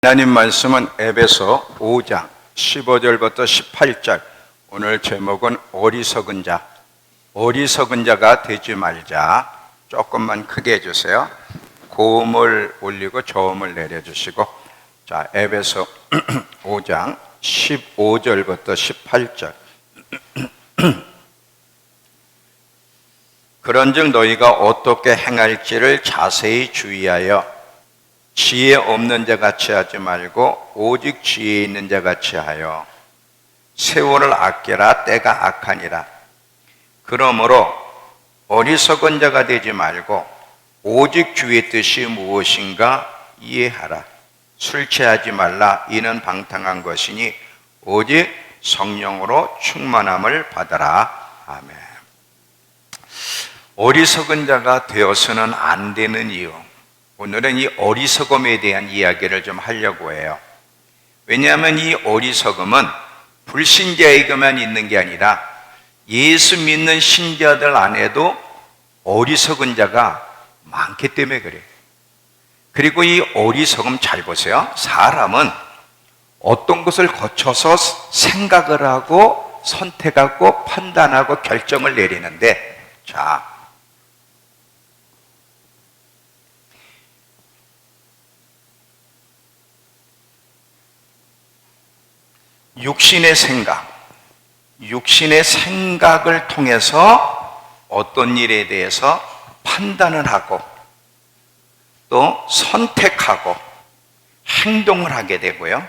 하나님 말씀은 에베소 5장 15절부터 18절. 오늘 제목은 어리석은 자. 어리석은 자가 되지 말자. 조금만 크게 해주세요. 고음을 올리고 저음을 내려주시고. 자, 에베소 5장 15절부터 18절. 그런즉 너희가 어떻게 행할지를 자세히 주의하여 지혜 없는 자 같이 하지 말고 오직 지혜 있는 자 같이 하여 세월을 아끼라. 때가 악하니라. 그러므로 어리석은 자가 되지 말고 오직 주의 뜻이 무엇인가 이해하라. 술 취하지 말라. 이는 방탕한 것이니 오직 성령으로 충만함을 받아라. 아멘. 어리석은 자가 되어서는 안 되는 이유, 오늘은 이 어리석음에 대한 이야기를 좀 하려고 해요. 왜냐하면 이 어리석음은 불신자에게만 있는 게 아니라 예수 믿는 신자들 안에도 어리석은 자가 많기 때문에 그래요. 그리고 이 어리석음 잘 보세요. 사람은 어떤 것을 거쳐서 생각을 하고 선택하고 판단하고 결정을 내리는데, 자, 육신의 생각을 통해서 어떤 일에 대해서 판단을 하고 또 선택하고 행동을 하게 되고요.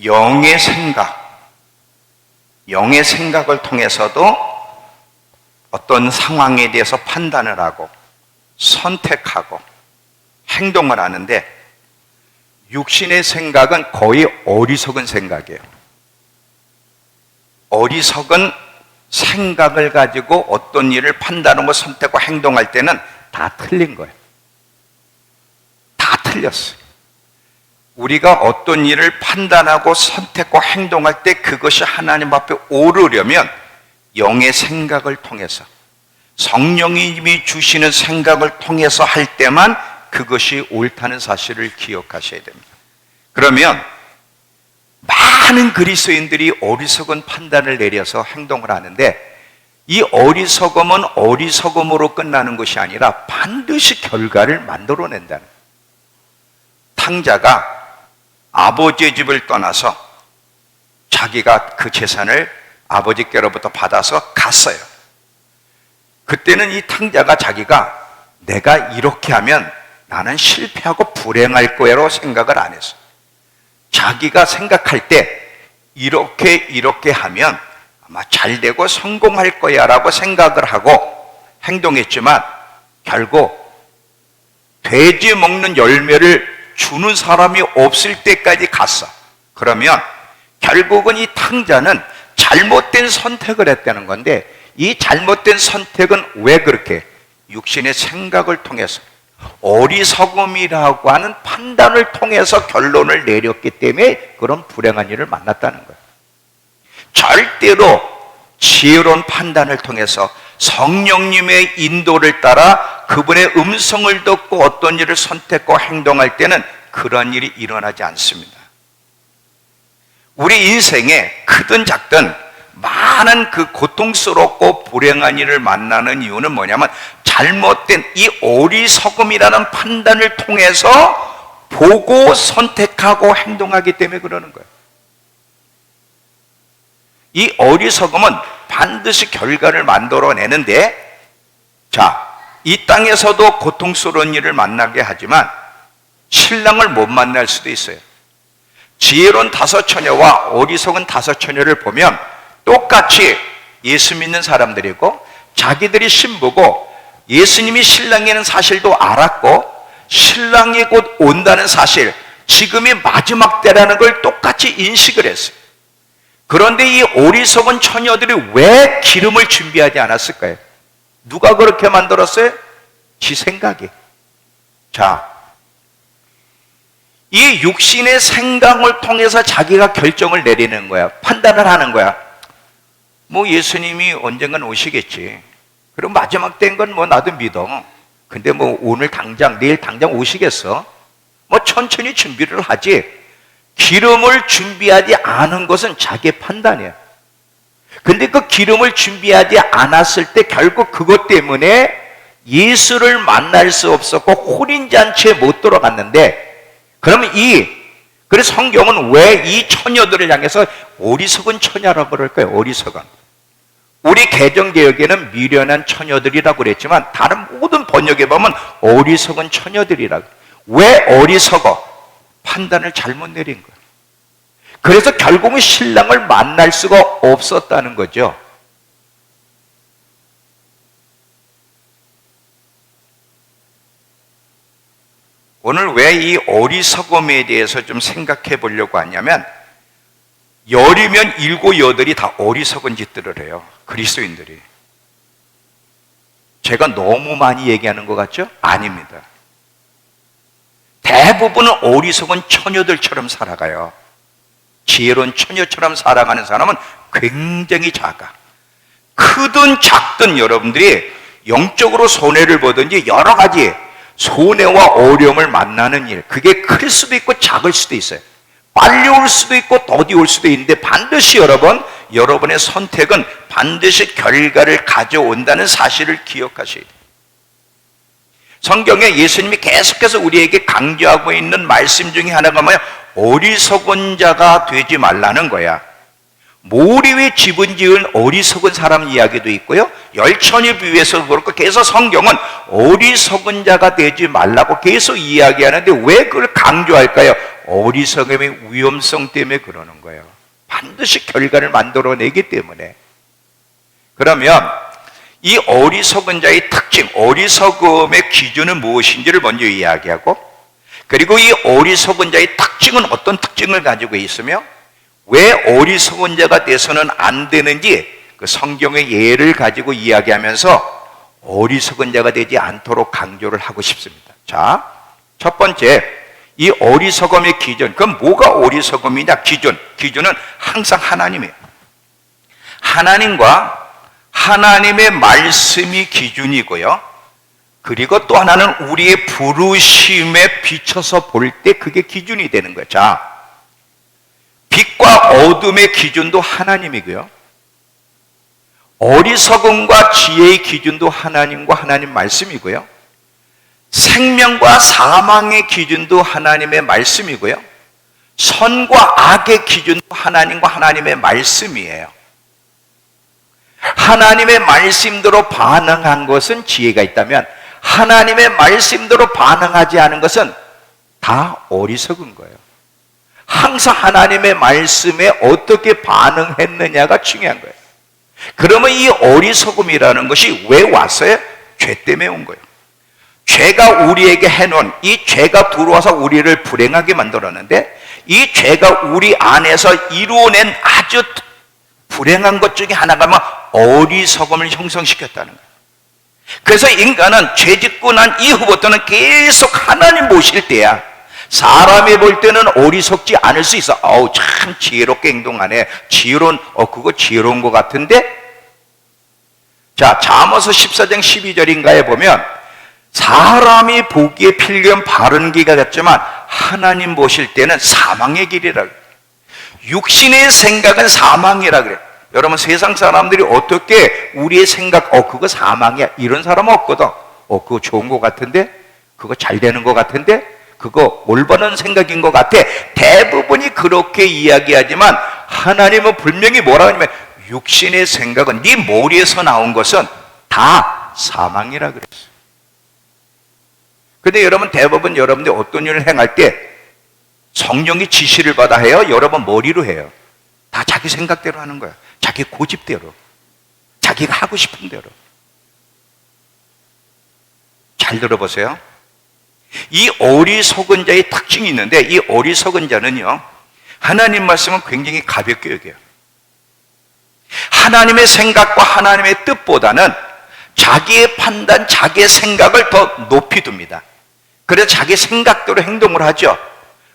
영의 생각을 통해서도 어떤 상황에 대해서 판단을 하고 선택하고 행동을 하는데, 육신의 생각은 거의 어리석은 생각이에요. 어리석은 생각을 가지고 어떤 일을 판단하고 선택하고 행동할 때는 다 틀린 거예요. 다 틀렸어요. 우리가 어떤 일을 판단하고 선택하고 행동할 때 그것이 하나님 앞에 오르려면 영의 생각을 통해서, 성령님이 주시는 생각을 통해서 할 때만 그것이 옳다는 사실을 기억하셔야 됩니다. 그러면 많은 그리스도인들이 어리석은 판단을 내려서 행동을 하는데, 이 어리석음은 어리석음으로 끝나는 것이 아니라 반드시 결과를 만들어낸다는 거예요. 탕자가 아버지의 집을 떠나서 자기가 그 재산을 아버지께로부터 받아서 갔어요. 그때는 이 탕자가 자기가 내가 이렇게 하면 나는 실패하고 불행할 거야로 생각을 안 했어. 자기가 생각할 때 이렇게 하면 아마 잘 되고 성공할 거야 라고 생각을 하고 행동했지만, 결국 돼지 먹는 열매를 주는 사람이 없을 때까지 갔어. 그러면 결국은 이 탕자는 잘못된 선택을 했다는 건데, 이 잘못된 선택은 왜 그렇게? 육신의 생각을 통해서, 어리석음이라고 하는 판단을 통해서 결론을 내렸기 때문에 그런 불행한 일을 만났다는 거예요. 절대로 지혜로운 판단을 통해서 성령님의 인도를 따라 그분의 음성을 듣고 어떤 일을 선택하고 행동할 때는 그런 일이 일어나지 않습니다. 우리 인생에 크든 작든 많은 그 고통스럽고 불행한 일을 만나는 이유는 뭐냐면, 잘못된 이 어리석음이라는 판단을 통해서 보고 선택하고 행동하기 때문에 그러는 거예요. 이 어리석음은 반드시 결과를 만들어내는데, 자, 이 땅에서도 고통스러운 일을 만나게 하지만 신랑을 못 만날 수도 있어요. 지혜로운 다섯 처녀와 어리석은 다섯 처녀를 보면 똑같이 예수 믿는 사람들이고 자기들이 신부고 예수님이 신랑이라는 사실도 알았고 신랑이 곧 온다는 사실, 지금이 마지막 때라는 걸 똑같이 인식을 했어요. 그런데 이 어리석은 처녀들이 왜 기름을 준비하지 않았을까요? 누가 그렇게 만들었어요? 지 생각이. 자, 이 육신의 생각을 통해서 자기가 결정을 내리는 거야. 판단을 하는 거야. 뭐 예수님이 언젠간 오시겠지. 그리고 마지막 때인 건 뭐 나도 믿어. 근데 뭐 오늘 당장, 내일 당장 오시겠어? 뭐 천천히 준비를 하지, 기름을 준비하지 않은 것은 자기의 판단이에요. 근데 그 기름을 준비하지 않았을 때 결국 그것 때문에 예수를 만날 수 없었고 혼인잔치에 못 들어갔는데, 그러면 그래서 성경은 왜 이 처녀들을 향해서 어리석은 처녀라고 그럴까요? 어리석은. 우리 개정개혁에는 미련한 처녀들이라고 그랬지만 다른 모든 번역에 보면 어리석은 처녀들이라고. 왜 어리석어? 판단을 잘못 내린 거예요. 그래서 결국은 신랑을 만날 수가 없었다는 거죠. 오늘 왜 이 어리석음에 대해서 좀 생각해 보려고 하냐면, 열이면 일곱 여덟이 다 어리석은 짓들을 해요. 그리스도인들이. 제가 너무 많이 얘기하는 것 같죠? 아닙니다. 대부분은 어리석은 처녀들처럼 살아가요. 지혜로운 처녀처럼 살아가는 사람은 굉장히 작아. 크든 작든 여러분들이 영적으로 손해를 보든지 여러 가지 손해와 어려움을 만나는 일, 그게 클 수도 있고 작을 수도 있어요. 빨리 올 수도 있고 더디 올 수도 있는데 반드시 여러분의 선택은 반드시 결과를 가져온다는 사실을 기억하셔야 돼요. 성경에 예수님이 계속해서 우리에게 강조하고 있는 말씀 중에 하나가 뭐야? 어리석은 자가 되지 말라는 거야. 모리 위에 집은 지은 어리석은 사람 이야기도 있고요, 열천이 비유해서 그렇고, 계속 성경은 어리석은 자가 되지 말라고 계속 이야기하는데 왜 그걸 강조할까요? 어리석음의 위험성 때문에 그러는 거예요. 반드시 결과를 만들어내기 때문에. 그러면 이 어리석은 자의 특징, 어리석음의 기준은 무엇인지를 먼저 이야기하고, 그리고 이 어리석은 자의 특징은 어떤 특징을 가지고 있으며 왜 어리석은 자가 돼서는 안 되는지 그 성경의 예를 가지고 이야기하면서 어리석은 자가 되지 않도록 강조를 하고 싶습니다. 자, 첫 번째, 이 어리석음의 기준. 그럼 뭐가 어리석음이냐? 기준은 항상 하나님이에요. 하나님과 하나님의 말씀이 기준이고요, 그리고 또 하나는 우리의 부르심에 비춰서 볼 때 그게 기준이 되는 거예요. 자, 빛과 어둠의 기준도 하나님이고요, 어리석음과 지혜의 기준도 하나님과 하나님 말씀이고요, 생명과 사망의 기준도 하나님의 말씀이고요, 선과 악의 기준도 하나님과 하나님의 말씀이에요. 하나님의 말씀대로 반응한 것은 지혜가 있다면 하나님의 말씀대로 반응하지 않은 것은 다 어리석은 거예요. 항상 하나님의 말씀에 어떻게 반응했느냐가 중요한 거예요. 그러면 이 어리석음이라는 것이 왜 왔어요? 죄 때문에 온 거예요. 죄가 우리에게 해놓은, 이 죄가 들어와서 우리를 불행하게 만들었는데, 이 죄가 우리 안에서 이루어낸 아주 불행한 것 중에 하나가 뭐 어리석음을 형성시켰다는 거예요. 그래서 인간은 죄 짓고 난 이후부터는 계속 하나님 보실 때야 사람이 볼 때는 어리석지 않을 수 있어. 참 지혜롭게 행동하네. 그거 지혜로운 것 같은데? 자, 잠언서 14장 12절인가에 보면 사람이 보기에 필경 바른 길과 같지만 하나님 보실 때는 사망의 길이라 그래요. 육신의 생각은 사망이라 그래요. 여러분, 세상 사람들이 어떻게 우리의 생각, 그거 사망이야, 이런 사람 없거든. 그거 좋은 것 같은데? 그거 잘 되는 것 같은데? 그거 올바른 생각인 것 같아. 대부분이 그렇게 이야기하지만 하나님은 분명히 뭐라고 하냐면 육신의 생각은, 네 머리에서 나온 것은 다 사망이라 그랬어요. 근데 여러분, 대부분 여러분들이 어떤 일을 행할 때 성령이 지시를 받아 해요? 여러분 머리로 해요? 다 자기 생각대로 하는 거야. 자기 고집대로, 자기가 하고 싶은 대로. 잘 들어보세요. 이 어리석은 자의 특징이 있는데, 이 어리석은 자는요, 하나님 말씀은 굉장히 가볍게 여겨요. 하나님의 생각과 하나님의 뜻보다는 자기의 판단, 자기의 생각을 더 높이 둡니다. 그래서 자기 생각대로 행동을 하죠.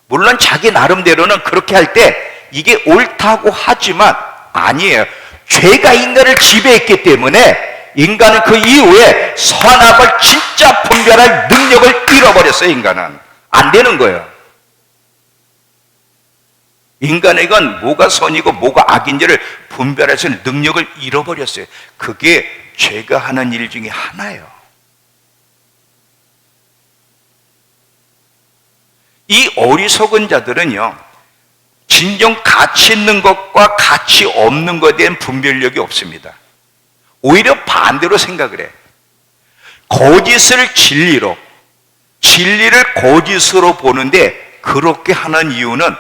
물론 자기 나름대로는 그렇게 할 때 이게 옳다고 하지만 아니에요. 죄가 인간을 지배했기 때문에 인간은 그 이후에 선악을 진짜 분별할 능력을 잃어버렸어요. 인간은 안 되는 거예요. 인간에겐 뭐가 선이고 뭐가 악인지를 분별해서 능력을 잃어버렸어요. 그게 죄가 하는 일 중에 하나예요. 이 어리석은 자들은요, 진정 가치 있는 것과 가치 없는 것에 대한 분별력이 없습니다. 오히려 반대로 생각을 해요. 거짓을 진리로, 진리를 거짓으로 보는데 그렇게 하는 이유는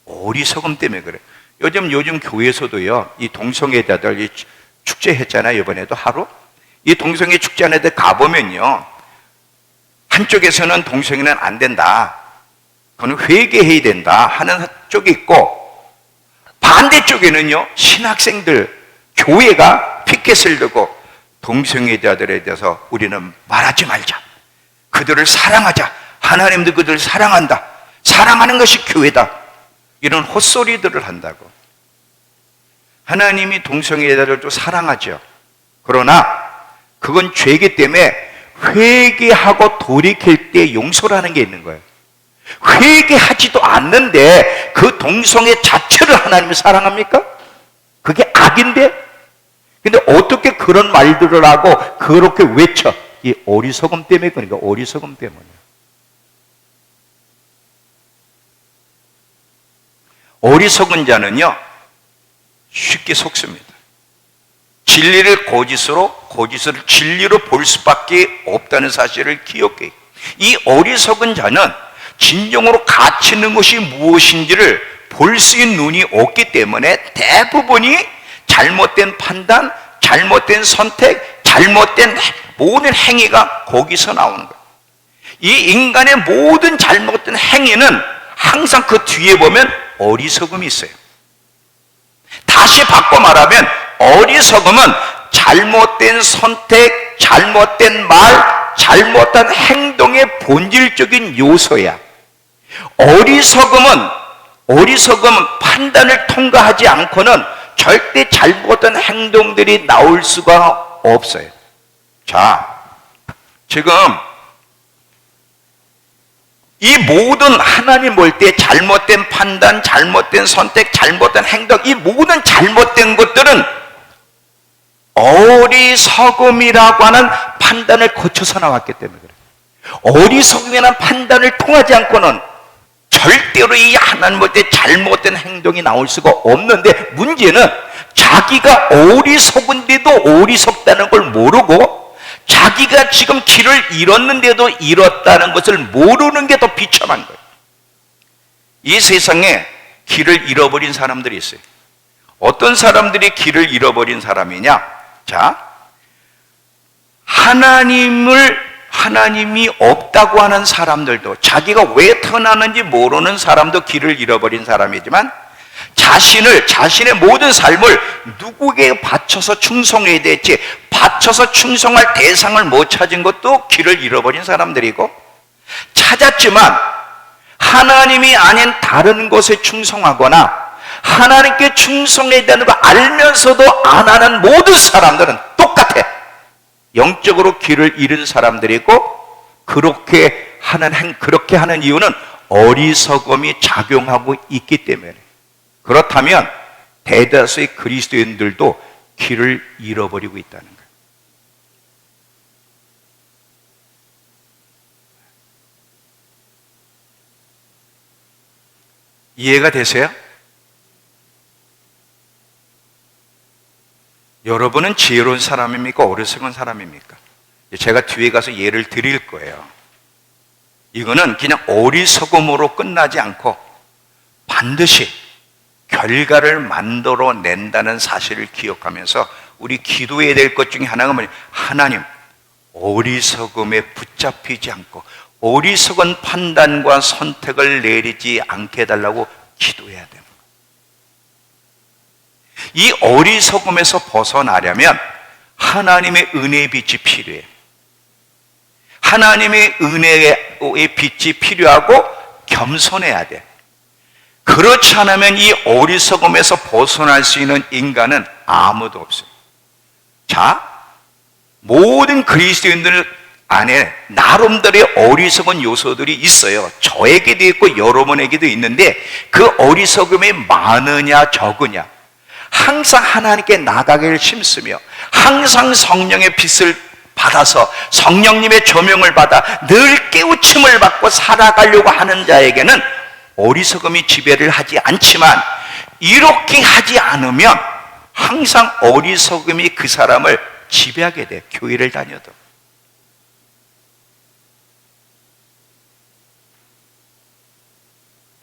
어리석음 때문에 그래요. 요즘 교회에서도요, 이 동성애자들 이 축제 했잖아요. 이번에도 하루. 이 동성애 축제 안에 가보면요, 한쪽에서는 동성애는 안 된다, 그건 회개해야 된다 하는 쪽이 있고, 반대쪽에는요, 신학생들, 교회가 피켓을 들고 동성애자들에 대해서 우리는 말하지 말자, 그들을 사랑하자, 하나님도 그들을 사랑한다, 사랑하는 것이 교회다, 이런 헛소리들을 한다고. 하나님이 동성애자들도 사랑하죠. 그러나 그건 죄이기 때문에 회개하고 돌이킬 때 용서라는 게 있는 거예요. 회개하지도 않는데 그 동성애 자체를 하나님이 사랑합니까? 그게 악인데? 근데 어떻게 그런 말들을 하고 그렇게 외쳐? 이 어리석음 때문에. 그러니까 어리석음 때문에. 어리석은 자는요, 쉽게 속습니다. 진리를 거짓으로, 거짓을 진리로 볼 수밖에 없다는 사실을 기억해. 이 어리석은 자는 진정으로 가치 있는 것이 무엇인지를 볼 수 있는 눈이 없기 때문에 대부분이 잘못된 판단, 잘못된 선택, 잘못된 모든 행위가 거기서 나오는 거예요. 이 인간의 모든 잘못된 행위는 항상 그 뒤에 보면 어리석음이 있어요. 다시 바꿔 말하면 어리석음은 잘못된 선택, 잘못된 말, 잘못한 행동의 본질적인 요소야. 어리석음은 판단을 통과하지 않고는 절대 잘못된 행동들이 나올 수가 없어요. 자, 지금 이 모든 하나님 볼 때 잘못된 판단, 잘못된 선택, 잘못된 행동, 이 모든 잘못된 것들은 어리석음이라고 하는 판단을 거쳐서 나왔기 때문에 그래요. 어리석음이라는 판단을 통하지 않고는 절대로 이 하나님 볼 때 잘못된 행동이 나올 수가 없는데, 문제는 자기가 어리석은데도 어리석다는 걸 모르고 자기가 지금 길을 잃었는데도 잃었다는 것을 모르는 게 더 비참한 거예요. 이 세상에 길을 잃어버린 사람들이 있어요. 어떤 사람들이 길을 잃어버린 사람이냐? 자, 하나님이 없다고 하는 사람들도, 자기가 왜 태어나는지 모르는 사람도 길을 잃어버린 사람이지만, 자신의 모든 삶을 누구에게 바쳐서 충성해야 될지 바쳐서 충성할 대상을 못 찾은 것도 길을 잃어버린 사람들이고, 찾았지만 하나님이 아닌 다른 것에 충성하거나 하나님께 충성해야 되는 거 알면서도 안 하는 모든 사람들은 똑같아. 영적으로 길을 잃은 사람들이고, 그렇게 하는 이유는 어리석음이 작용하고 있기 때문에. 그렇다면 대다수의 그리스도인들도 길을 잃어버리고 있다는 거예요. 이해가 되세요? 여러분은 지혜로운 사람입니까? 어리석은 사람입니까? 제가 뒤에 가서 예를 드릴 거예요. 이거는 그냥 어리석음으로 끝나지 않고 반드시 결과를 만들어낸다는 사실을 기억하면서 우리 기도해야 될 것 중에 하나가 뭐냐면, 하나님, 어리석음에 붙잡히지 않고 어리석은 판단과 선택을 내리지 않게 해달라고 기도해야 됩니다. 이 어리석음에서 벗어나려면 하나님의 은혜의 빛이 필요해요. 하나님의 은혜의 빛이 필요하고 겸손해야 돼. 그렇지 않으면 이 어리석음에서 벗어날 수 있는 인간은 아무도 없어요. 자, 모든 그리스도인들을 안에 나름대로의 어리석은 요소들이 있어요. 저에게도 있고 여러분에게도 있는데 그 어리석음이 많으냐 적으냐, 항상 하나님께 나가기를 힘쓰며 항상 성령의 빛을 받아서 성령님의 조명을 받아 늘 깨우침을 받고 살아가려고 하는 자에게는 어리석음이 지배를 하지 않지만, 이렇게 하지 않으면 항상 어리석음이 그 사람을 지배하게 돼. 교회를 다녀도.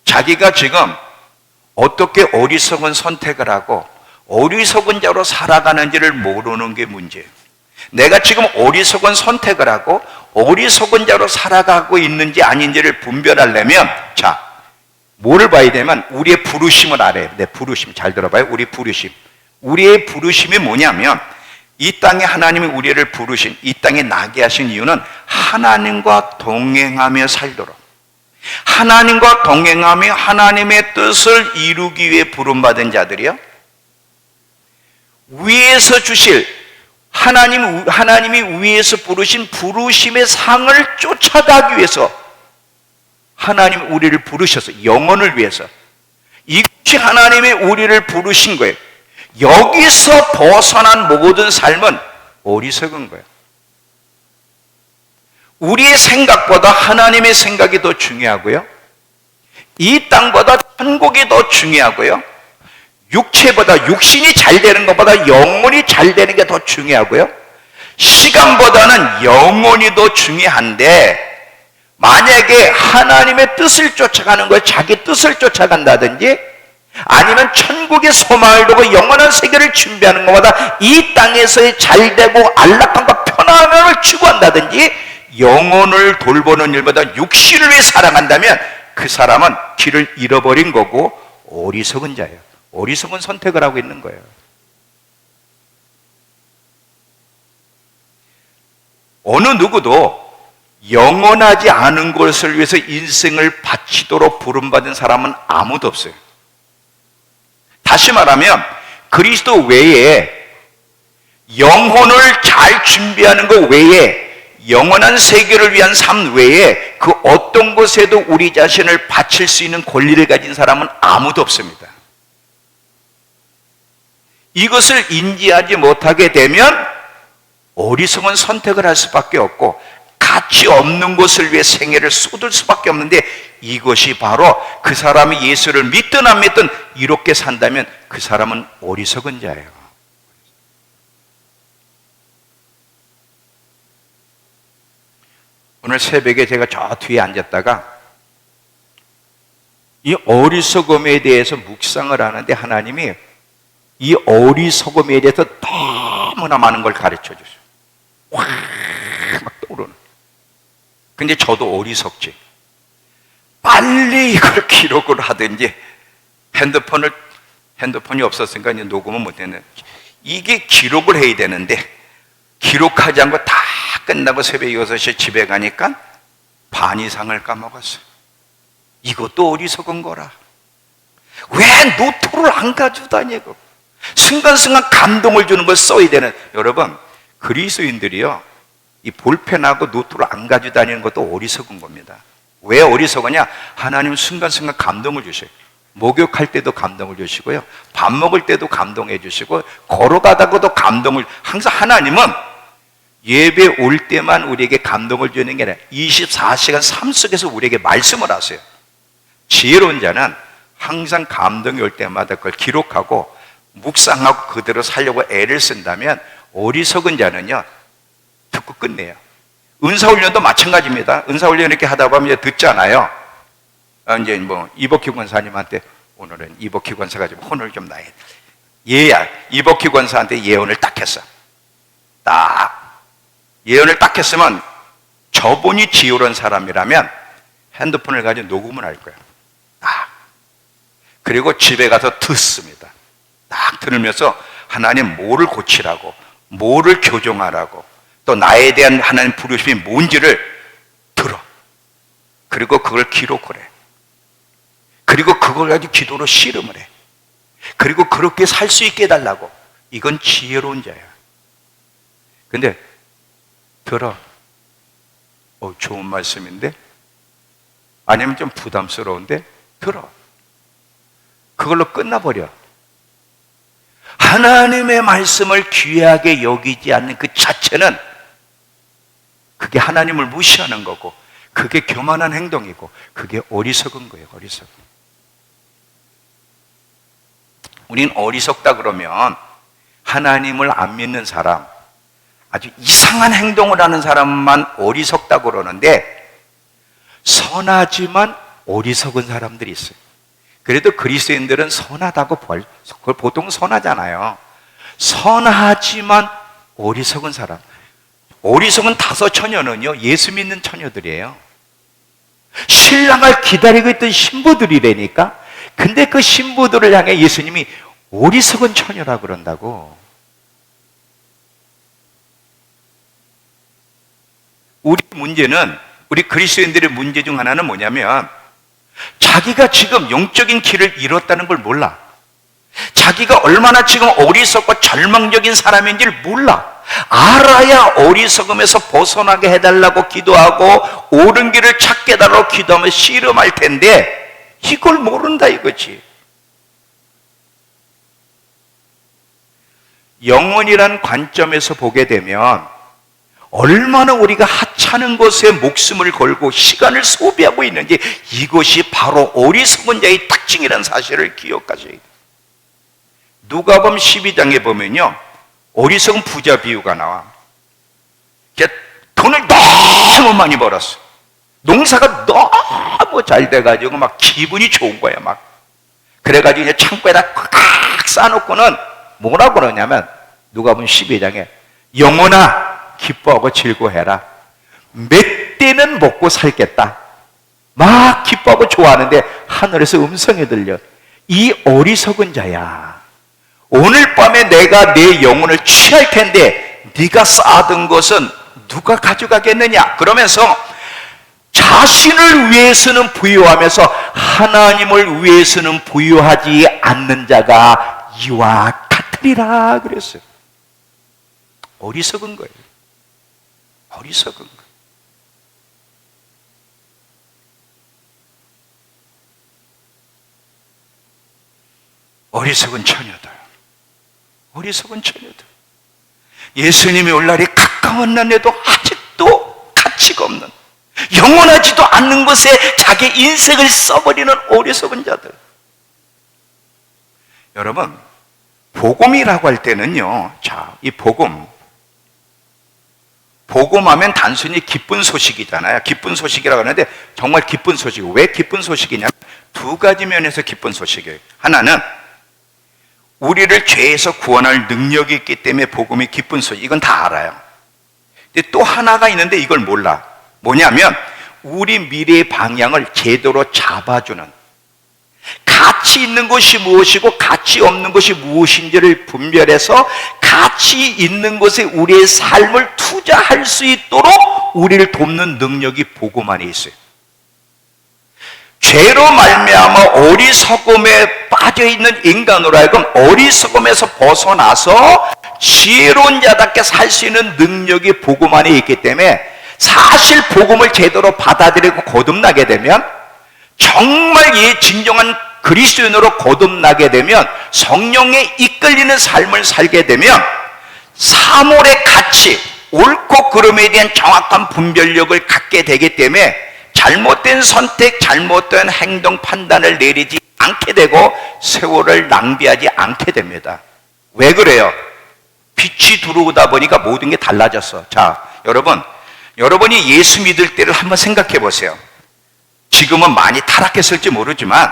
자기가 지금 어떻게 어리석은 선택을 하고 어리석은 자로 살아가는지를 모르는 게 문제예요. 내가 지금 어리석은 선택을 하고 어리석은 자로 살아가고 있는지 아닌지를 분별하려면, 자, 뭐를 봐야 되면 우리의 부르심을 알아야 돼. 부르심 잘 들어봐요. 우리 부르심. 우리의 부르심이 뭐냐면, 이 땅에 하나님이 우리를 부르신, 이 땅에 나게 하신 이유는 하나님과 동행하며 살도록, 하나님과 동행하며 하나님의 뜻을 이루기 위해 부름받은 자들이요, 위에서 주실 하나님이 위에서 부르신 부르심의 상을 쫓아가기 위해서 하나님이 우리를 부르셔서, 영혼을 위해서, 이것이 하나님이 우리를 부르신 거예요. 여기서 벗어난 모든 삶은 어리석은 거예요. 우리의 생각보다 하나님의 생각이 더 중요하고요, 이 땅보다 천국이 더 중요하고요, 육체보다, 육신이 잘 되는 것보다 영혼이 잘 되는 게 더 중요하고요, 시간보다는 영혼이 더 중요한데, 만약에 하나님의 뜻을 쫓아가는 거에 자기 뜻을 쫓아간다든지 아니면 천국의 소망을 두고 영원한 세계를 준비하는 것보다 이 땅에서의 잘되고 안락함과 편안함을 추구한다든지 영혼을 돌보는 일보다 육신을 위해 살아간다면 그 사람은 길을 잃어버린 거고 어리석은 자예요. 어리석은 선택을 하고 있는 거예요. 어느 누구도 영원하지 않은 것을 위해서 인생을 바치도록 부름받은 사람은 아무도 없어요. 다시 말하면 그리스도 외에, 영혼을 잘 준비하는 것 외에, 영원한 세계를 위한 삶 외에 그 어떤 것에도 우리 자신을 바칠 수 있는 권리를 가진 사람은 아무도 없습니다. 이것을 인지하지 못하게 되면 어리석은 선택을 할 수밖에 없고 가치 없는 것을 위해 생애를 쏟을 수밖에 없는데, 이것이 바로 그 사람이 예수를 믿든 안 믿든 이렇게 산다면 그 사람은 어리석은 자예요. 오늘 새벽에 제가 저 뒤에 앉았다가 이 어리석음에 대해서 묵상을 하는데 하나님이 이 어리석음에 대해서 너무나 많은 걸 가르쳐 주셔요. 확 막 떠오르는. 근데 저도 어리석지. 빨리 이걸 기록을 하든지, 핸드폰이 없었으니까 이제 녹음은 못했는데, 이게 기록을 해야 되는데 기록하지 않고 다 끝나고 새벽 6시에 집에 가니까 반 이상을 까먹었어요. 이것도 어리석은 거라. 왜 노트를 안 가지고 다니고 순간순간 감동을 주는 걸 써야 되는. 여러분, 그리스도인들이요, 이 볼펜하고 노트를 안 가지고 다니는 것도 어리석은 겁니다. 왜 어리석으냐? 하나님 순간순간 감동을 주셔요. 목욕할 때도 감동을 주시고요, 밥 먹을 때도 감동해 주시고, 걸어가다가도 감동을. 항상 하나님은 예배 올 때만 우리에게 감동을 주는 게 아니라 24시간 삶 속에서 우리에게 말씀을 하세요. 지혜로운 자는 항상 감동이 올 때마다 그걸 기록하고 묵상하고 그대로 살려고 애를 쓴다면, 어리석은 자는요 듣고 끝내요. 은사훈련도 마찬가지입니다. 은사훈련 이렇게 하다 보면 이제 듣잖아요. 이제 뭐 이복희 권사님한테 오늘은 이복희 권사가 좀 혼을 좀 나야 돼. 얘야, 이복희 권사한테 예언을 딱 했어. 딱 예언을 딱 했으면 저분이 지혜로운 사람이라면 핸드폰을 가지고 녹음을 할 거야. 딱. 그리고 집에 가서 듣습니다. 딱 들으면서 하나님 뭐를 고치라고, 뭐를 교정하라고, 또 나에 대한 하나님 부르심이 뭔지를 들어. 그리고 그걸 기록을 해. 그리고 그걸 가지고 기도로 씨름을 해. 그리고 그렇게 살 수 있게 해달라고. 이건 지혜로운 자야. 근데 들어. 좋은 말씀인데? 아니면 좀 부담스러운데? 들어. 그걸로 끝나버려. 하나님의 말씀을 귀하게 여기지 않는 그 자체는 그게 하나님을 무시하는 거고, 그게 교만한 행동이고, 그게 어리석은 거예요. 어리석은. 우린 어리석다 그러면 하나님을 안 믿는 사람, 아주 이상한 행동을 하는 사람만 어리석다 그러는데, 선하지만 어리석은 사람들이 있어요. 그래도 그리스도인들은 선하다고 그걸 보통 선하잖아요. 선하지만 어리석은 사람. 어리석은 5 처녀는요, 예수 믿는 처녀들이에요. 신랑을 기다리고 있던 신부들이라니까. 근데 그 신부들을 향해 예수님이 어리석은 처녀라 그런다고. 우리 그리스도인들의 문제 중 하나는 뭐냐면, 자기가 지금 영적인 길을 잃었다는 걸 몰라. 자기가 얼마나 지금 어리석고 절망적인 사람인지를 몰라. 알아야 어리석음에서 벗어나게 해달라고 기도하고 옳은 길을 찾게 해달라고 기도하면 씨름할 텐데, 이걸 모른다 이거지. 영혼이란 관점에서 보게 되면 얼마나 우리가 하찮은 것에 목숨을 걸고 시간을 소비하고 있는지, 이것이 바로 어리석은 자의 특징이라는 사실을 기억하셔야 돼요. 누가복음 12장에 보면요, 어리석은 부자 비유가 나와. 돈을 너무 많이 벌었어. 농사가 너무 잘 돼가지고 막 기분이 좋은 거야. 막 그래가지고 이제 창고에다 꽉 싸놓고는 뭐라고 그러냐면, 누가복음 12장에 영혼아 기뻐하고 즐거워해라. 몇 대는 먹고 살겠다. 막 기뻐하고 좋아하는데 하늘에서 음성이 들려. 이 어리석은 자야, 오늘 밤에 내가 내 영혼을 취할 텐데 네가 쌓아둔 것은 누가 가져가겠느냐. 그러면서 자신을 위해서는 부유하면서 하나님을 위해서는 부유하지 않는 자가 이와 같으리라 그랬어요. 어리석은 거예요. 어리석은 거. 어리석은 처녀들. 어리석은 처녀들. 예수님이 올 날이 가까운 날에도 아직도 가치가 없는, 영원하지도 않는 것에 자기 인생을 써버리는 어리석은 자들. 여러분, 복음이라고 할 때는요, 자, 이 복음하면 단순히 기쁜 소식이잖아요. 기쁜 소식이라고 하는데 정말 기쁜 소식이고, 왜 기쁜 소식이냐? 2가지 면에서 기쁜 소식이에요. 하나는 우리를 죄에서 구원할 능력이 있기 때문에 복음이 기쁜 소식, 이건 다 알아요. 근데 또 하나가 있는데 이걸 몰라. 뭐냐면 우리 미래의 방향을 제대로 잡아주는, 가치 있는 것이 무엇이고 가치 없는 것이 무엇인지를 분별해서 가치 있는 것에 우리의 삶을 투자할 수 있도록 우리를 돕는 능력이 복음 안에 있어요. 죄로 말미암아 어리석음에 빠져있는 인간으로 하여금 어리석음에서 벗어나서 지혜로운 자답게 살 수 있는 능력이 복음 안에 있기 때문에, 사실 복음을 제대로 받아들이고 거듭나게 되면, 정말 진정한 그리스도인으로 거듭나게 되면, 성령에 이끌리는 삶을 살게 되면 사물의 가치, 옳고 그름에 대한 정확한 분별력을 갖게 되기 때문에 잘못된 선택, 잘못된 행동 판단을 내리지 않게 되고 세월을 낭비하지 않게 됩니다. 왜 그래요? 빛이 들어오다 보니까 모든 게 달라졌어. 자, 여러분이 예수 믿을 때를 한번 생각해 보세요. 지금은 많이 타락했을지 모르지만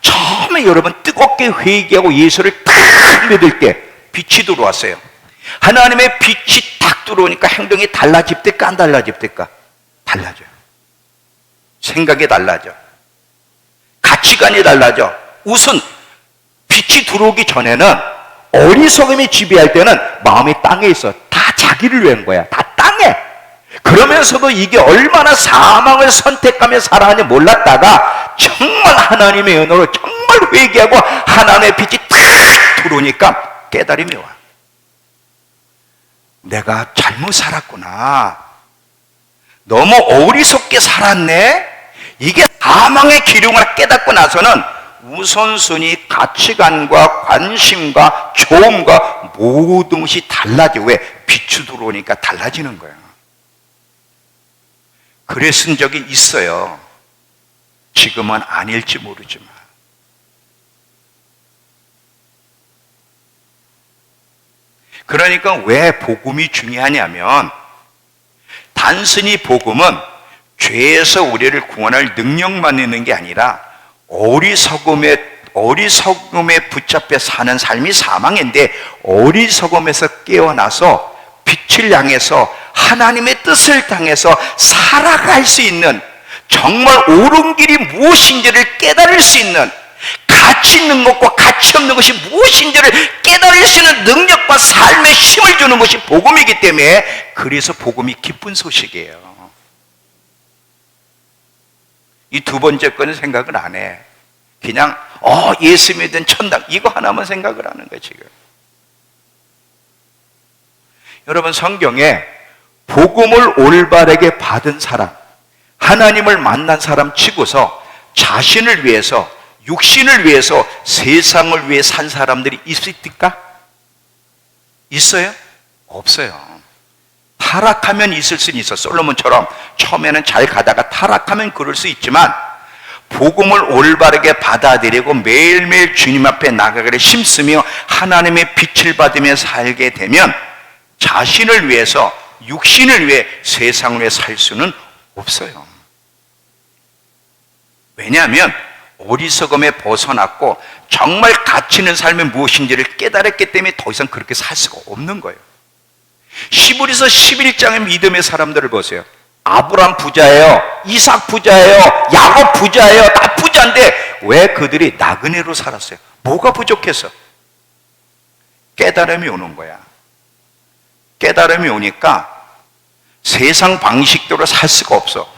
처음에 여러분 뜨겁게 회개하고 예수를 딱 믿을 때 빛이 들어왔어요. 하나님의 빛이 딱 들어오니까 행동이 달라집니까? 안 달라집니까? 달라져요. 생각이 달라져. 가치관이 달라져. 우선 빛이 들어오기 전에는 어리석음이 지배할 때는 마음이 땅에 있어. 다 자기를 위한 거야. 다 땅에. 그러면서도 이게 얼마나 사망을 선택하며 살아가는지 몰랐다가 정말 하나님의 은혜로 정말 회개하고 하나님의 빛이 탁 들어오니까 깨달음이 와. 내가 잘못 살았구나. 너무 어리석게 살았네? 이게 사망의 기름을 깨닫고 나서는 우선순위, 가치관과 관심과 좋음과 모든 것이 달라져. 왜? 빛이 들어오니까 달라지는 거예요. 그랬은 적이 있어요. 지금은 아닐지 모르지만. 그러니까 왜 복음이 중요하냐면, 단순히 복음은 죄에서 우리를 구원할 능력만 있는 게 아니라 어리석음에 붙잡혀 사는 삶이 사망인데, 어리석음에서 깨어나서 빛을 향해서 하나님의 뜻을 향해서 살아갈 수 있는, 정말 옳은 길이 무엇인지를 깨달을 수 있는, 가치 있는 것과 가치 없는 것이 무엇인지를 깨달을 수 있는 능력과 삶의 힘을 주는 것이 복음이기 때문에, 그래서 복음이 기쁜 소식이에요. 이 두 번째 거는 생각을 안 해. 그냥 예수 믿은 천당, 이거 하나만 생각을 하는 거예요 지금. 여러분, 성경에 복음을 올바르게 받은 사람, 하나님을 만난 사람 치고서 자신을 위해서, 육신을 위해서, 세상을 위해 산 사람들이 있을까? 있어요? 없어요. 타락하면 있을 수는 있어. 솔로몬처럼 처음에는 잘 가다가 타락하면 그럴 수 있지만, 복음을 올바르게 받아들이고 매일매일 주님 앞에 나가기를 힘쓰며 하나님의 빛을 받으며 살게 되면 자신을 위해서, 육신을 위해, 세상을 위해 살 수는 없어요. 왜냐하면 어리석음에 벗어났고 정말 가치 있는 삶이 무엇인지를 깨달았기 때문에 더 이상 그렇게 살 수가 없는 거예요. 히브리서 11장의 믿음의 사람들을 보세요. 아브람 부자예요, 이삭 부자예요, 야곱 부자예요. 다 부자인데 왜 그들이 나그네로 살았어요? 뭐가 부족해서? 깨달음이 오는 거야. 깨달음이 오니까 세상 방식대로 살 수가 없어.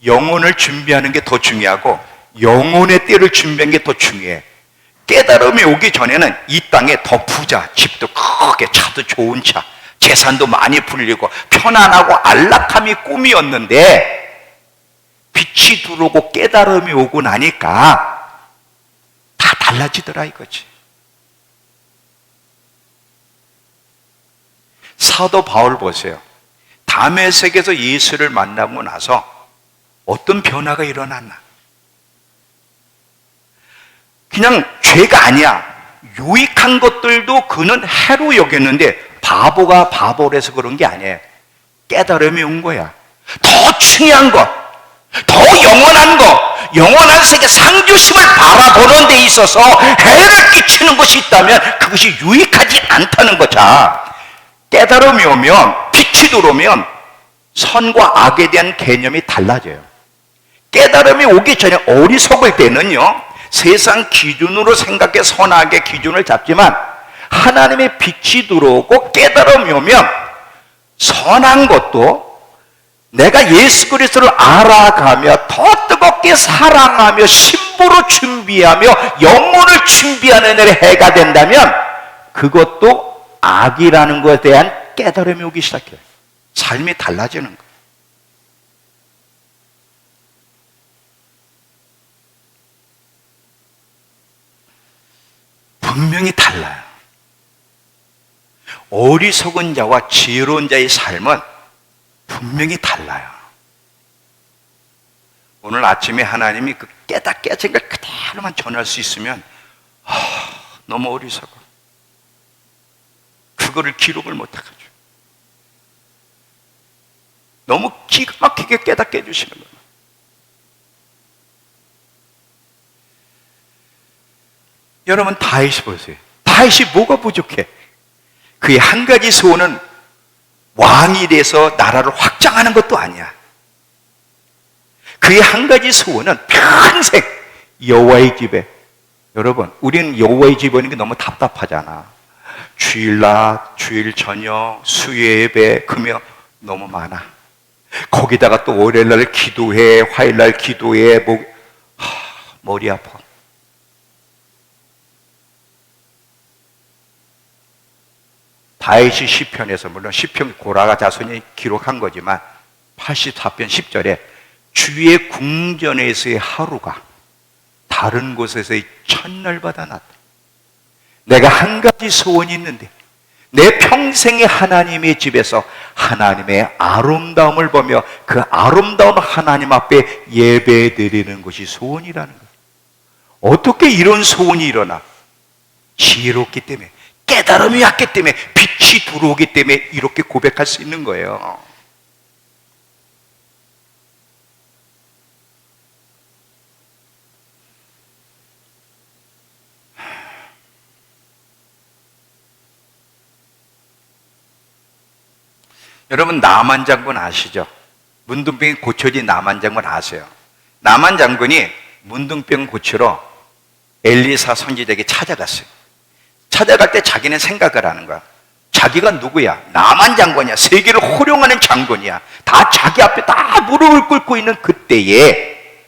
영혼을 준비하는 게 더 중요하고 영혼의 때를 준비하는 게 더 중요해. 깨달음이 오기 전에는 이 땅에 더 부자, 집도 크게, 차도 좋은 차, 재산도 많이 불리고 편안하고 안락함이 꿈이었는데, 빛이 들어오고 깨달음이 오고 나니까 다 달라지더라 이거지. 사도 바울 보세요. 다메섹에서 예수를 만나고 나서 어떤 변화가 일어났나? 그냥 죄가 아니야. 유익한 것들도 그는 해로 여겼는데 바보가 바보라서 그런 게 아니에요. 깨달음이 온 거야. 더 중요한 것, 더 영원한 것, 영원한 세계 상주심을 바라보는 데 있어서 해를 끼치는 것이 있다면 그것이 유익하지 않다는 거자. 깨달음이 오면, 빛이 들어오면 선과 악에 대한 개념이 달라져요. 깨달음이 오기 전에 어리석을 때는요, 세상 기준으로 생각해 선악의 기준을 잡지만 하나님의 빛이 들어오고 깨달음이 오면 선한 것도 내가 예수 그리스도를 알아가며 더 뜨겁게 사랑하며 신부로 준비하며 영혼을 준비하는 일에 해가 된다면 그것도 악이라는 것에 대한 깨달음이 오기 시작해요. 삶이 달라지는 거예요. 분명히 달라요. 어리석은 자와 지혜로운 자의 삶은 분명히 달라요. 오늘 아침에 하나님이 그 깨닫게 하신 걸 그대로만 전할 수 있으면 너무 어리석어. 그거를 기록을 못해가지고 너무 기가 막히게 깨닫게 해주시는 거예요. 여러분, 다윗이 보세요. 다윗이 뭐가 부족해? 그의 한 가지 소원은 왕이 돼서 나라를 확장하는 것도 아니야. 그의 한 가지 소원은 평생 여호와의 집에, 여러분, 우리는 여호와의 집에 오는 게 너무 답답하잖아. 주일 낮, 주일 저녁, 수요 예배, 금요 너무 많아. 거기다가 또 월요일 날 기도해, 화요일 날 기도해, 머리 아파. 다윗이 시편에서, 물론 시편 고라가 자손이 기록한 거지만 84편 10절에 주의 궁전에서의 하루가 다른 곳에서의 첫날보다 낫다. 내가 한 가지 소원이 있는데 내 평생에 하나님의 집에서 하나님의 아름다움을 보며 그 아름다운 하나님 앞에 예배 드리는 것이 소원이라는 거예요. 어떻게 이런 소원이 일어나? 지혜롭기 때문에, 깨달음이 왔기 때문에, 빛이 들어오기 때문에 이렇게 고백할 수 있는 거예요. 여러분, 나만 장군 아시죠? 문둥병이 고쳐진 나만 장군 아세요? 나만 장군이 문둥병 고치러 엘리사 선지자에게 찾아갔어요. 찾아갈 때 자기는 생각을 하는 거야. 자기가 누구야? 나만 장군이야. 세계를 호령하는 장군이야. 다 자기 앞에 다 무릎을 꿇고 있는 그때에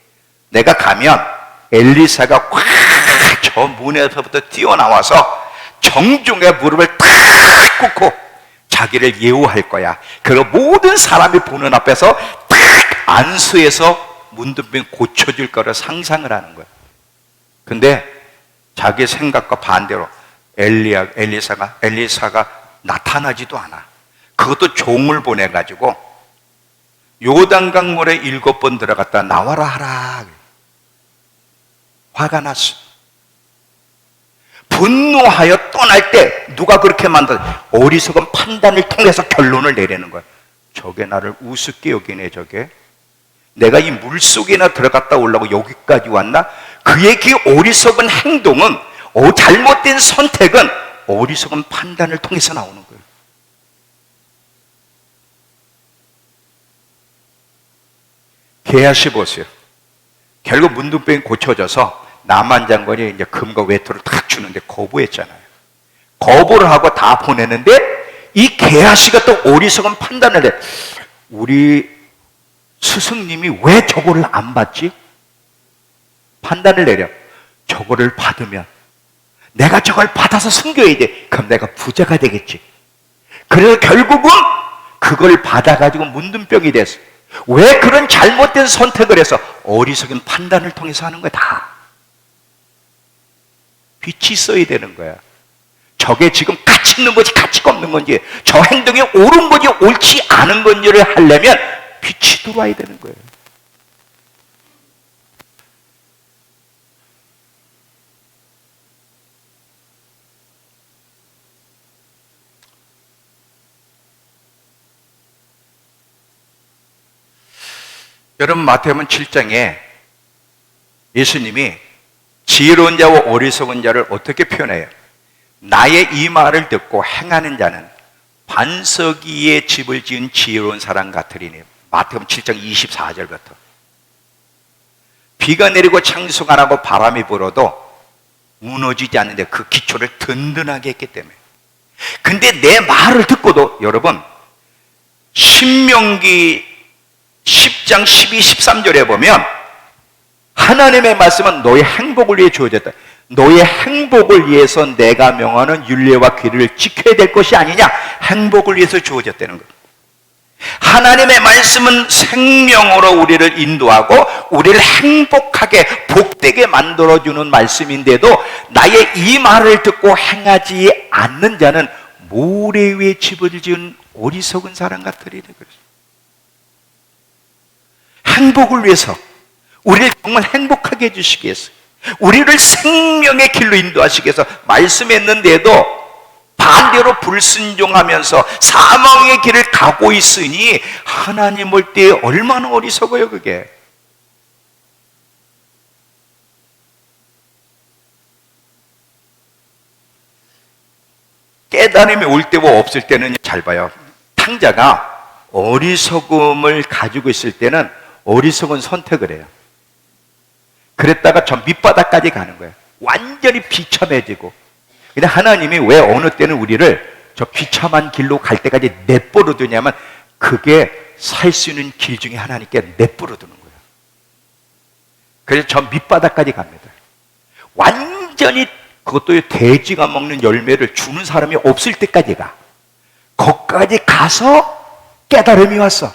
내가 가면 엘리사가 확 저 문에서부터 뛰어나와서 정중에 무릎을 탁 꿇고 자기를 예우할 거야. 그리고 모든 사람이 보는 앞에서 탁 안수해서 문둥병 고쳐줄 거를 상상을 하는 거야. 근데 자기 생각과 반대로 엘리사가 나타나지도 않아. 그것도 종을 보내가지고 요단강 물에 7번 들어갔다 나와라 하라. 화가 났어. 분노하여 떠날 때 누가 그렇게 만들어? 어리석은 판단을 통해서 결론을 내리는 거야. 저게 나를 우습게 여기네. 저게 내가 이 물속에나 들어갔다 오려고 여기까지 왔나? 그의 그 어리석은 행동은, 잘못된 선택은 어리석은 판단을 통해서 나오는 거예요. 게하시 보세요. 결국 문둥병이 고쳐져서 나만 장관이 이제 금과 외투를 탁 주는데 거부했잖아요. 거부를 하고 다 보내는데 이 게하시가 또 어리석은 판단을 해. 우리 스승님이 왜 저거를 안 받지? 판단을 내려. 저거를 받으면 내가 저걸 받아서 숨겨야 돼. 그럼 내가 부자가 되겠지. 그래서 결국은 그걸 받아가지고 문둥병이 됐어. 왜 그런 잘못된 선택을 해서? 어리석은 판단을 통해서 하는 거야. 다 빛이 있어야 되는 거야. 저게 지금 가치 있는 건지 가치가 없는 건지, 저 행동이 옳은 건지 옳지 않은 건지를 하려면 빛이 들어와야 되는 거예요. 여러분, 마태복음 7장에 예수님이 지혜로운 자와 어리석은 자를 어떻게 표현해요? 나의 이 말을 듣고 행하는 자는 반석 위에 집을 지은 지혜로운 사람 같으리니. 마태복음 7장 24절부터. 비가 내리고 창수가 나고 바람이 불어도 무너지지 않는데 그 기초를 든든하게 했기 때문에. 근데 내 말을 듣고도, 여러분, 신명기 10장 12, 13절에 보면 하나님의 말씀은 너의 행복을 위해 주어졌다. 너의 행복을 위해서 내가 명하는 율례와 규례를 지켜야 될 것이 아니냐. 행복을 위해서 주어졌다는 거예요. 하나님의 말씀은 생명으로 우리를 인도하고 우리를 행복하게 복되게 만들어주는 말씀인데도 나의 이 말을 듣고 행하지 않는 자는 모래 위에 집을 지은 어리석은 사람 같으리라 그랬어요. 행복을 위해서, 우리를 정말 행복하게 해주시기 위해서, 우리를 생명의 길로 인도하시기 위해서 말씀했는데도 반대로 불순종하면서 사망의 길을 가고 있으니 하나님 볼 때 얼마나 어리석어요. 그게 깨달음이 올 때와 없을 때는 잘 봐요. 탕자가 어리석음을 가지고 있을 때는 어리석은 선택을 해요. 그랬다가 저 밑바닥까지 가는 거예요. 완전히 비참해지고. 근데 하나님이 왜 어느 때는 우리를 저 비참한 길로 갈 때까지 내버려 두냐면, 그게 살 수 있는 길 중에 하나님께 내버려 두는 거예요. 그래서 저 밑바닥까지 갑니다. 완전히, 그것도 돼지가 먹는 열매를 주는 사람이 없을 때까지 가. 거기까지 가서 깨달음이 왔어.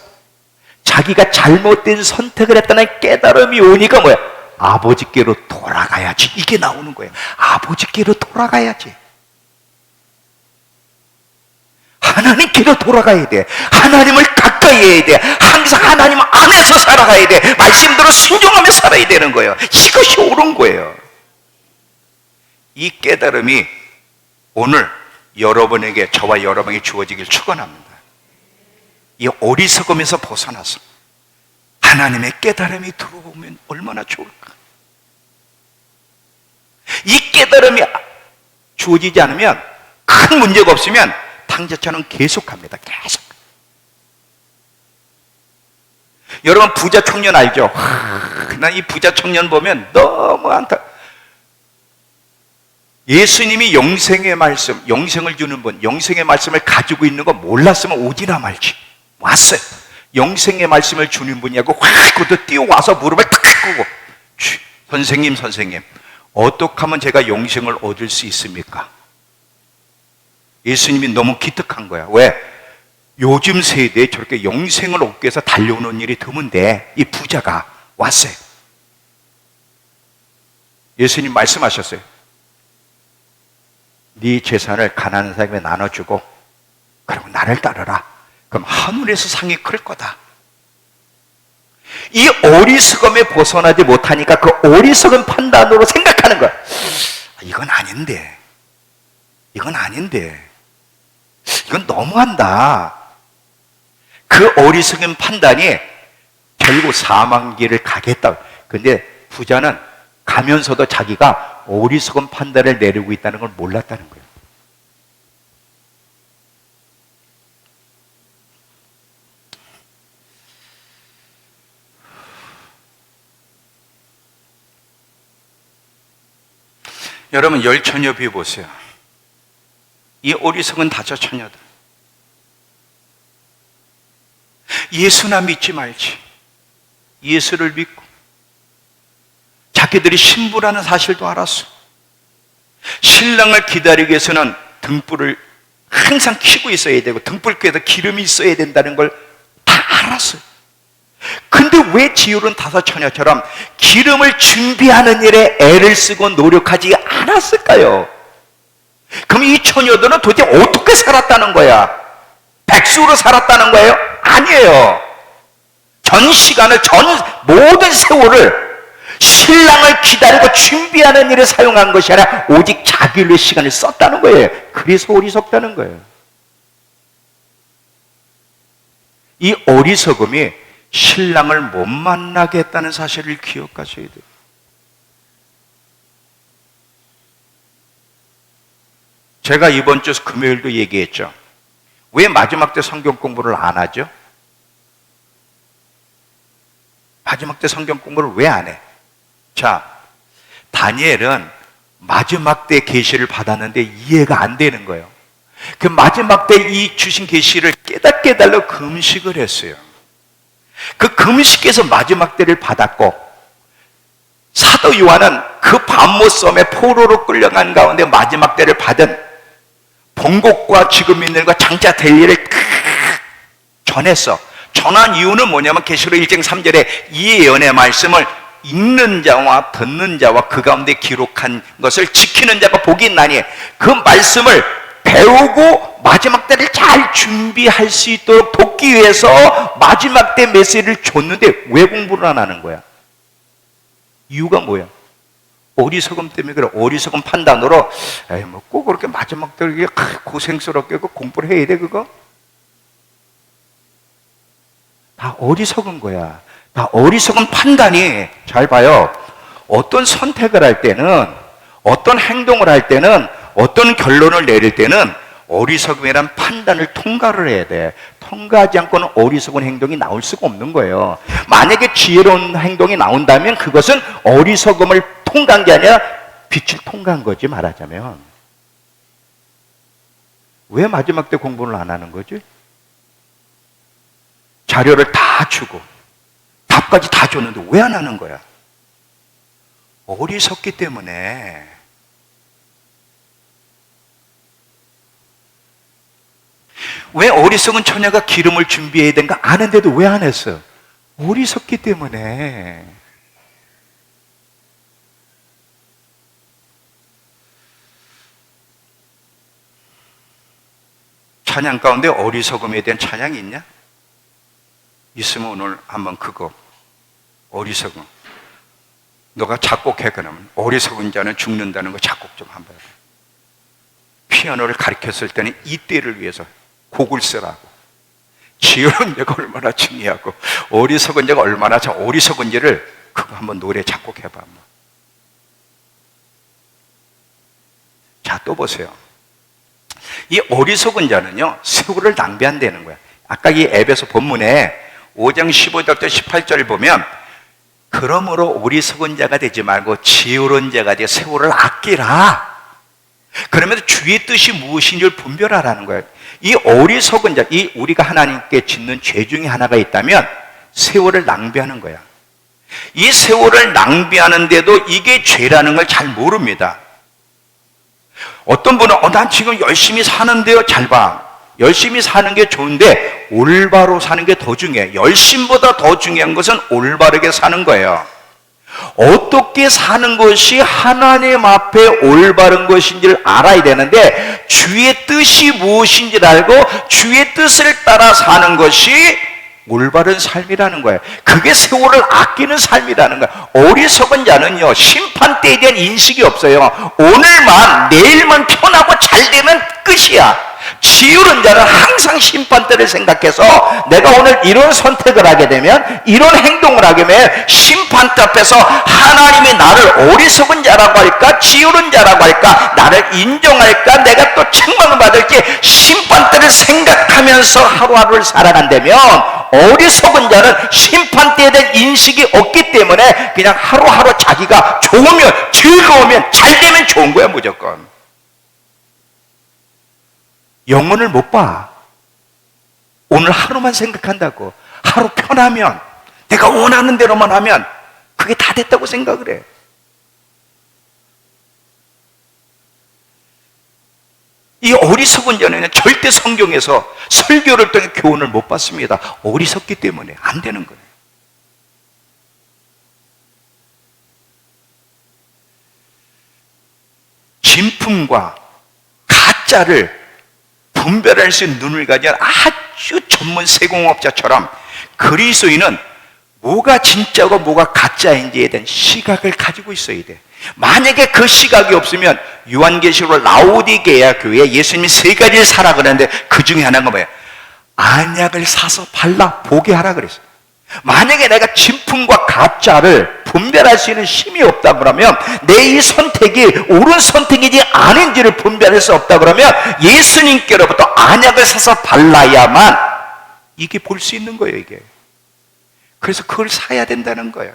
자기가 잘못된 선택을 했다는 깨달음이 오니까 뭐야? 아버지께로 돌아가야지. 이게 나오는 거예요. 아버지께로 돌아가야지. 하나님께로 돌아가야 돼. 하나님을 가까이 해야 돼. 항상 하나님 안에서 살아가야 돼. 말씀대로 순종하며 살아야 되는 거예요. 이것이 옳은 거예요. 이 깨달음이 오늘 여러분에게, 저와 여러분에게 주어지길 축원합니다. 이 어리석음에서 벗어나서 하나님의 깨달음이 들어오면 얼마나 좋을까. 이 깨달음이 주어지지 않으면, 큰 문제가 없으면 탕자처럼 계속합니다. 계속. 여러분 부자 청년 알죠? 난 이 부자 청년 보면 너무 안타. 예수님이 영생의 말씀, 영생을 주는 분, 영생의 말씀을 가지고 있는 거 몰랐으면 오지나 말지. 왔어요. 영생의 말씀을 주는 분이하고 확 그도 뛰어와서 무릎을 탁 꿇고, 선생님 어떻게 하면 제가 영생을 얻을 수 있습니까? 예수님이 너무 기특한 거야. 왜? 요즘 세대에 저렇게 영생을 얻기 위해서 달려오는 일이 드문데 이 부자가 왔어요. 예수님 말씀하셨어요. 네 재산을 가난한 사람에게 나눠주고 그리고 나를 따르라. 그럼 하늘에서 상이 클 거다. 이 어리석음에 벗어나지 못하니까 그 어리석은 판단으로 생각하는 거야. 이건 아닌데, 이건 너무한다. 그 어리석은 판단이 결국 사망길을 가겠다. 근데 부자는 가면서도 자기가 어리석은 판단을 내리고 있다는 걸 몰랐다는 거예요. 여러분 열 처녀 비유 보세요. 이 어리석은 다섯 처녀들, 예수나 믿지 말지, 예수를 믿고 자기들이 신부라는 사실도 알았어. 신랑을 기다리기 위해서는 등불을 항상 켜고 있어야 되고 등불께에도 기름이 있어야 된다는 걸 다 알았어요. 근데 왜 지율은 다섯 처녀처럼 기름을 준비하는 일에 애를 쓰고 노력하지 않았을까요? 그럼 이 처녀들은 도대체 어떻게 살았다는 거야? 백수로 살았다는 거예요? 아니에요. 전 시간을, 모든 세월을 신랑을 기다리고 준비하는 일에 사용한 것이 아니라 오직 자기를 위해 시간을 썼다는 거예요. 그래서 어리석다는 거예요. 이 어리석음이 신랑을 못 만나게 했다는 사실을 기억하셔야 돼요. 제가 이번 주 금요일도 얘기했죠. 왜 마지막 때 성경 공부를 안 하죠? 마지막 때 성경 공부를 왜 안 해? 자, 다니엘은 마지막 때 계시를 받았는데 이해가 안 되는 거예요. 그 마지막 때 이 주신 계시를 깨닫게 해달라고 금식을 했어요. 그 금식에서 마지막 때를 받았고, 사도 요한은 그 밤모섬에 포로로 끌려간 가운데 마지막 때를 받은 본국과 지금 있는 것 장차 될 일을 전했어. 전한 이유는 뭐냐면 계시록 1장 3절에 이 예언의 말씀을 읽는 자와 듣는 자와 그 가운데 기록한 것을 지키는 자가 복이 있나니, 그 말씀을 배우고 마지막 때를 잘 준비할 수 있도록 돕기 위해서 마지막 때 메시지를 줬는데 왜 공부를 안 하는 거야? 이유가 뭐야? 어리석음 때문에 그래. 어리석음 판단으로 뭐 꼭 그렇게 마지막 때 고생스럽게 공부를 해야 돼 그거? 다 어리석은 거야. 다 어리석은 판단이, 잘 봐요. 어떤 선택을 할 때는, 어떤 행동을 할 때는, 어떤 결론을 내릴 때는 어리석음이란 판단을 통과를 해야 돼. 통과하지 않고는 어리석은 행동이 나올 수가 없는 거예요. 만약에 지혜로운 행동이 나온다면 그것은 어리석음을 통과한 게 아니라 빛을 통과한 거지, 말하자면. 왜 마지막 때 공부를 안 하는 거지? 자료를 다 주고 답까지 다 줬는데 왜 안 하는 거야? 어리석기 때문에. 왜 어리석은 처녀가 기름을 준비해야 되는가 아는데도 왜 안 했어? 어리석기 때문에. 찬양 가운데 어리석음에 대한 찬양이 있냐? 있으면 오늘 한번 그거, 어리석음. 너가 작곡해 그러면 어리석은 자는 죽는다는 거 작곡 좀 한번 해봐. 피아노를 가르쳤을 때는 이때를 위해서 곡을 쓰라고. 지혜로운 자가 얼마나 중요하고 어리석은 자가 얼마나 어리석은지를 그거 한번 노래 작곡해봐 한번. 자, 또 보세요. 이 어리석은 자는요 세월을 낭비한다는 거야. 아까 이 에베소 본문에 5장 15절부터 18절을 보면 그러므로 어리석은 자가 되지 말고 지혜로운 자가 되어 세월을 아끼라. 그러면서 주의 뜻이 무엇인지를 분별하라는 거예요. 이 어리석은 자, 이 우리가 하나님께 짓는 죄 중에 하나가 있다면 세월을 낭비하는 거야. 이 세월을 낭비하는데도 이게 죄라는 걸 잘 모릅니다. 어떤 분은 난 지금 열심히 사는데요. 잘 봐. 열심히 사는 게 좋은데 올바로 사는 게 더 중요해. 열심보다 더 중요한 것은 올바르게 사는 거예요. 어떻게 사는 것이 하나님 앞에 올바른 것인지를 알아야 되는데 주의 뜻이 무엇인지를 알고 주의 뜻을 따라 사는 것이 올바른 삶이라는 거예요. 그게 세월을 아끼는 삶이라는 거예요. 어리석은 자는요 심판대에 대한 인식이 없어요. 오늘만 내일만 편하고 잘 되면 끝이야. 지혜로운 자는 항상 심판대를 생각해서 내가 오늘 이런 선택을 하게 되면 이런 행동을 하게 되면 심판대 앞에서 하나님이 나를 어리석은 자라고 할까 지혜로운 자라고 할까 나를 인정할까 내가 또 책망을 받을지 심판대를 생각하면서 하루하루를 살아간다면 어리석은 자는 심판대에 대한 인식이 없기 때문에 그냥 하루하루 자기가 좋으면 즐거우면 잘 되면 좋은 거야 무조건. 영혼을 못 봐. 오늘 하루만 생각한다고. 하루 편하면 내가 원하는 대로만 하면 그게 다 됐다고 생각을 해. 이 어리석은 자는 절대 성경에서 설교를 통해 교훈을 못 받습니다. 어리석기 때문에 안 되는 거예요. 진품과 가짜를 분별할 수 있는 눈을 가진 아주 전문 세공업자처럼 그리스도인은 뭐가 진짜고 뭐가 가짜인지에 대한 시각을 가지고 있어야 돼. 만약에 그 시각이 없으면 요한계시록 라오디게아 교회에 예수님이 세 가지를 사라 그랬는데 그 중에 하나가 뭐예요? 안약을 사서 발라 보게 하라 그랬어요. 만약에 내가 진품과 가짜를 분별할 수 있는 힘이 없다 그러면 내 이 선택이 옳은 선택이지 아닌지를 분별할 수 없다 그러면 예수님께로부터 안약을 사서 발라야만 이게 볼 수 있는 거예요 이게. 그래서 그걸 사야 된다는 거예요.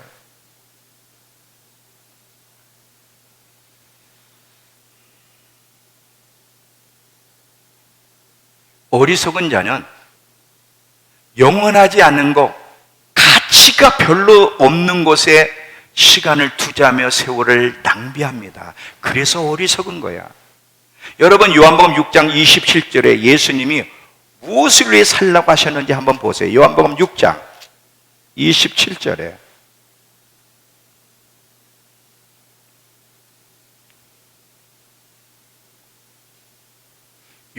어리석은 자는 영원하지 않는 것 가치가 별로 없는 곳에 시간을 투자하며 세월을 낭비합니다. 그래서 어리석은 거야. 여러분 요한복음 6장 27절에 예수님이 무엇을 위해 살라고 하셨는지 한번 보세요. 요한복음 6장 27절에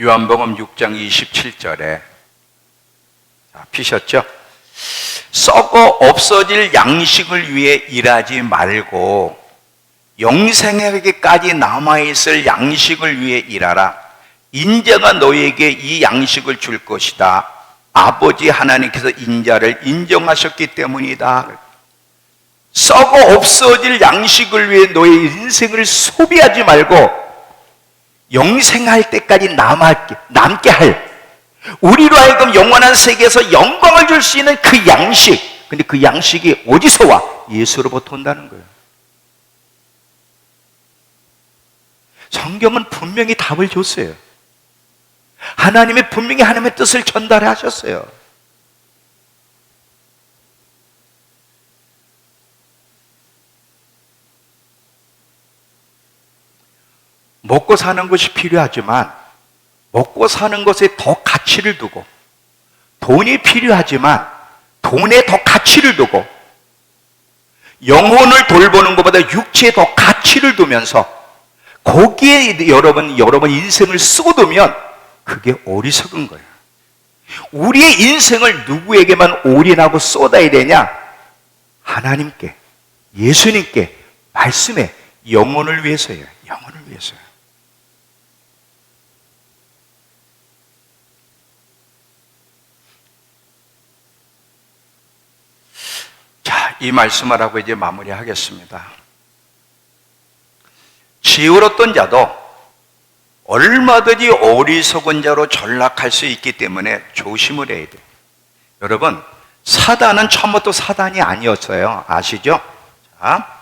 요한복음 6장 27절에 피셨죠? 썩어 없어질 양식을 위해 일하지 말고 영생에게까지 남아있을 양식을 위해 일하라. 인자가 너에게 이 양식을 줄 것이다. 아버지 하나님께서 인자를 인정하셨기 때문이다. 썩어 없어질 양식을 위해 너의 인생을 소비하지 말고 영생할 때까지 남게 할 우리로 하여금 영원한 세계에서 영광을 줄 수 있는 그 양식. 근데 그 양식이 어디서 와? 예수로부터 온다는 거예요. 성경은 분명히 답을 줬어요. 하나님이 분명히 하나님의 뜻을 전달하셨어요. 먹고 사는 것이 필요하지만 먹고 사는 것에 더 가치를 두고 돈이 필요하지만 돈에 더 가치를 두고 영혼을 돌보는 것보다 육체에 더 가치를 두면서 거기에 여러분 인생을 쏟으면 그게 어리석은 거예요. 우리의 인생을 누구에게만 올인하고 쏟아야 되냐? 하나님께, 예수님께, 말씀에, 영혼을 위해서예요. 영혼을 위해서요. 자, 이 말씀을 하고 이제 마무리하겠습니다. 지혜로웠던 자도 얼마든지 어리석은 자로 전락할 수 있기 때문에 조심을 해야 돼요. 여러분, 사단은 처음부터 사단이 아니었어요. 아시죠? 자,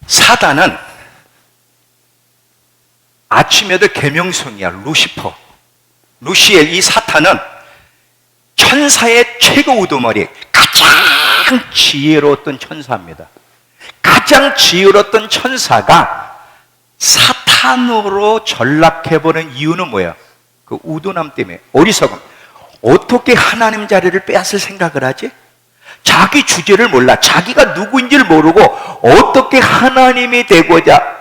사단은 아침에도 계명성이야. 루시퍼, 루시엘. 이 사탄은 천사의 최고 우두머리, 가장 지혜로웠던 천사입니다. 가장 지혜로웠던 천사가 사탄으로 전락해버린 이유는 뭐예요? 그 우둔함 때문에, 어리석음. 어떻게 하나님 자리를 빼앗을 생각을 하지? 자기 주제를 몰라. 자기가 누구인지를 모르고 어떻게 하나님이 되고자,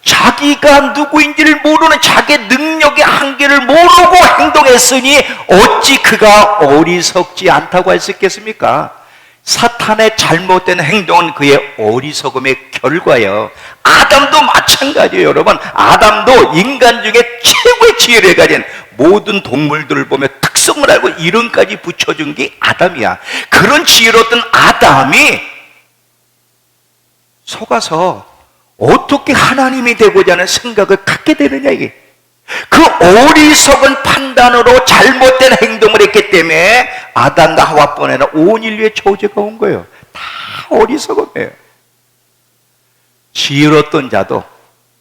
자기가 누구인지를 모르는 자기 능력의 한계를 모르고 행동했으니 어찌 그가 어리석지 않다고 할 수 있겠습니까? 사탄의 잘못된 행동은 그의 어리석음의 결과예요. 아담도 마찬가지예요. 여러분, 아담도 인간 중에 최고의 지혜를 가진, 모든 동물들을 보며 특성을 알고 이름까지 붙여준 게 아담이야. 그런 지혜로웠던 아담이 속아서 어떻게 하나님이 되고자 하는 생각을 갖게 되느냐, 이게. 그 어리석은 판단으로 잘못된 행동을 했기 때문에 아담과 하와뿐 온 인류의 저주가 온 거예요. 다 어리석음이에요. 지혜로웠던 자도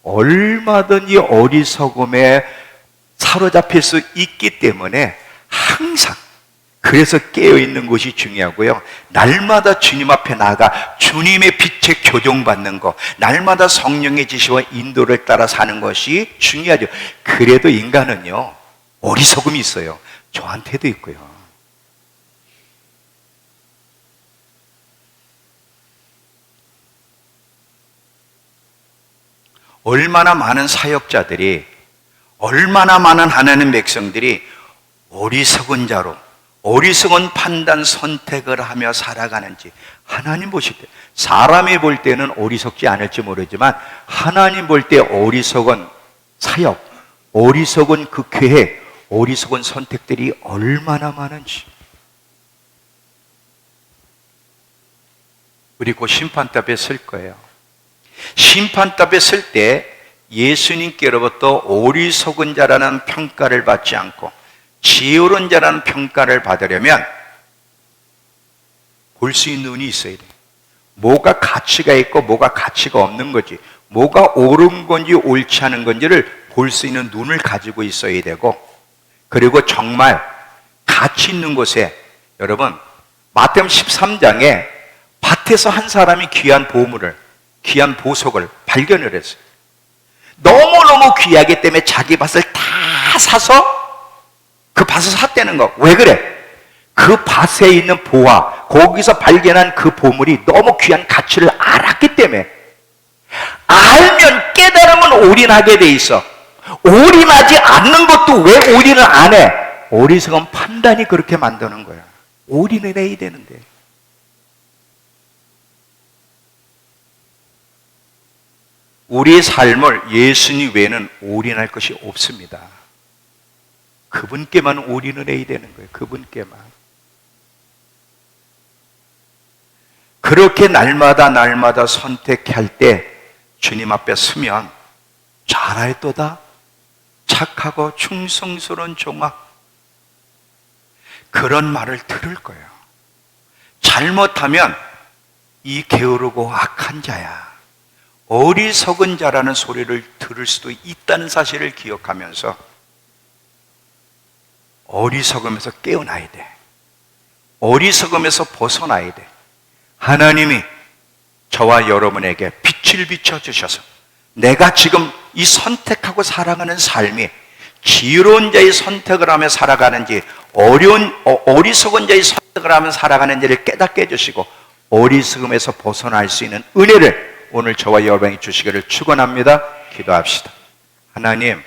얼마든지 어리석음에 사로잡힐 수 있기 때문에 항상, 그래서 깨어있는 것이 중요하고요. 날마다 주님 앞에 나아가 주님의 빛에 교정받는 것, 날마다 성령의 지시와 인도를 따라 사는 것이 중요하죠. 그래도 인간은요, 어리석음이 있어요. 저한테도 있고요. 얼마나 많은 사역자들이, 얼마나 많은 하나님 백성들이 어리석은 자로, 어리석은 판단 선택을 하며 살아가는지 하나님 보실 때, 사람이 볼 때는 어리석지 않을지 모르지만 하나님 볼 때 어리석은 사역, 어리석은 그 계획, 어리석은 선택들이 얼마나 많은지. 우리 곧 심판답에 쓸 거예요. 심판답에 쓸 때 예수님께로부터 어리석은 자라는 평가를 받지 않고 지혜로운 자라는 평가를 받으려면 볼 수 있는 눈이 있어야 돼요. 뭐가 가치가 있고 뭐가 가치가 없는 거지, 뭐가 옳은 건지 옳지 않은 건지를 볼 수 있는 눈을 가지고 있어야 되고, 그리고 정말 가치 있는 곳에, 여러분, 마태복음 13장에 밭에서 한 사람이 귀한 보물을, 귀한 보석을 발견을 했어요. 너무너무 귀하기 때문에 자기 밭을 다 사서 그 밭을 샀다는 거. 왜 그래? 그 밭에 있는 보화, 거기서 발견한 그 보물이 너무 귀한 가치를 알았기 때문에. 알면, 깨달으면 올인하게 돼 있어. 올인하지 않는 것도 왜 올인을 안 해? 어리석은 판단이 그렇게 만드는 거야. 올인을 해야 되는데. 우리의 삶을 예수님 외에는 올인할 것이 없습니다. 그분께만 올인을 해야 되는 거예요. 그분께만. 그렇게 날마다 선택할 때 주님 앞에 서면 잘하였도다 착하고 충성스러운 종아, 그런 말을 들을 거예요. 잘못하면 이 게으르고 악한 자야, 어리석은 자라는 소리를 들을 수도 있다는 사실을 기억하면서 어리석음에서 깨어나야 돼. 어리석음에서 벗어나야 돼. 하나님이 저와 여러분에게 빛의 빛을 비춰주셔서 내가 지금 이 선택하고 살아가는 삶이 지혜로운 자의 선택을 하며 살아가는지 어리석은 자의 선택을 하며 살아가는지를 깨닫게 해주시고 어리석음에서 벗어날 수 있는 은혜를 오늘 저와 여러분이 주시기를 축원합니다. 기도합시다. 하나님,